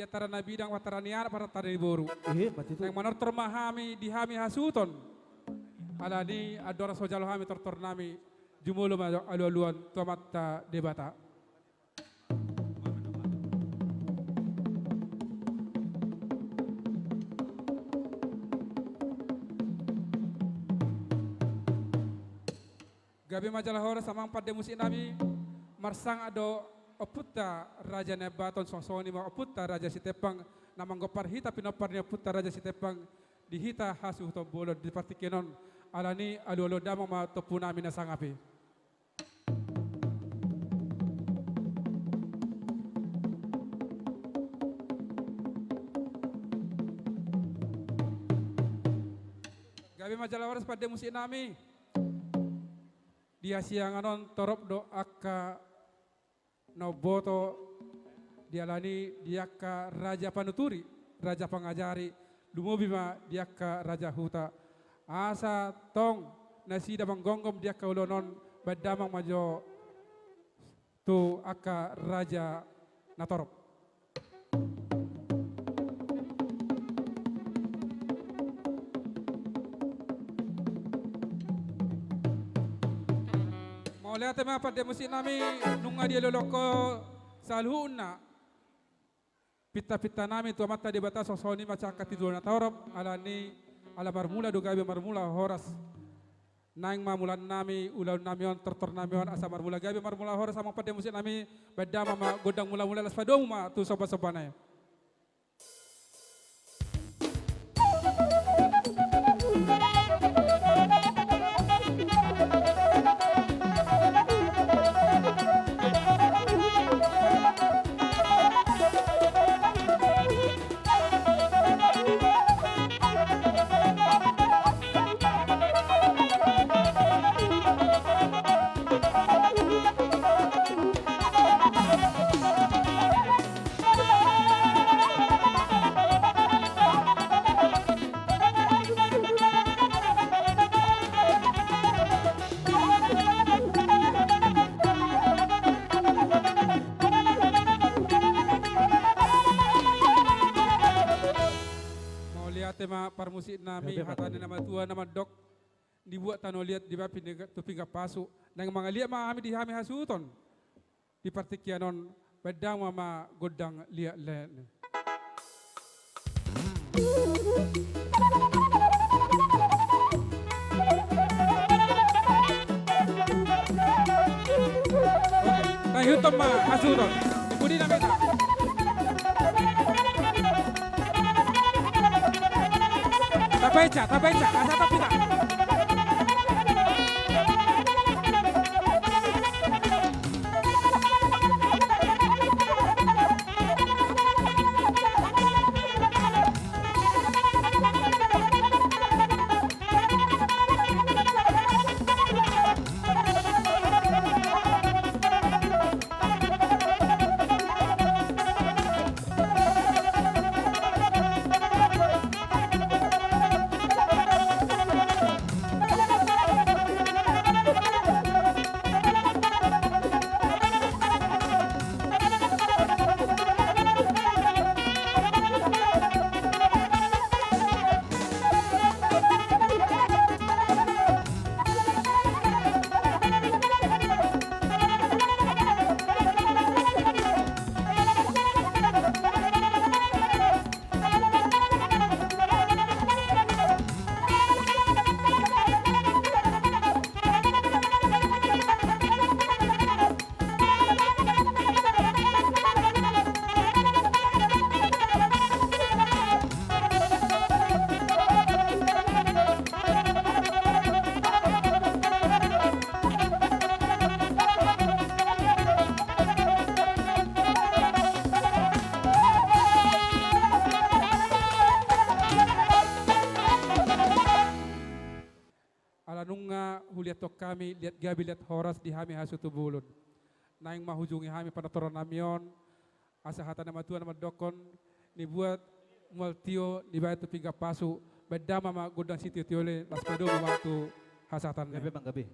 dia tarana bidang wataraniar para tari boru. Mati itu. Yang manor termahami dihami hasuton. Ala ni adora sojalo hami tortornami jumulo ma alualuan tuamatta debata. Gabi majalah hora samang pada musim nami marsang ado oputta raja nebaton sosoni ma oputta raja sitepang namang gopar hita pinoparnya oputta raja sitepang dihita hasu to bolo di partikenon alani alu damang ma topu nami nasangapi. Gabi majalah hora pada musim nami dia sianganon torop do akka no boto dialani diakka raja panuturi raja pangajari lumobima diakka raja huta asa tong nasida manggonggom diakka ulonon badamang majo tu akka raja natorop. Lihat tema pada musim nami nunga dia loloko salhuna pita-pita nami tua mata di batas sosoni macam katidur na torop alani ala marmula do gabi marmula horas naing mamulan nami ulau namion tertor namion asa marmula gabi marmula horas sama pada musim nami beda mama godang mula-mula las padong ma tu sobat-sobanay. Tema parmusik nami hatani nama tua nama dok dibuat tano lihat di bapi tupinga pasu nang mga lihat mah kami dihami hasuton di partikianon bedang mama godang lihat len. Nah hitam mah hasuton budi namanya. Tabeca, asa tapita. Huliat tok kami, lihat gabi, lihat horas di hami hasu tubulun. Naing mahujungi hami pada toron namion, asa hata nama Tuhan nama dokon, ni buat mual tio, ni bayar tu piga pasu, beda mama godang sitio tiole, las pedo waktu hasatan. Gabi bang gabi.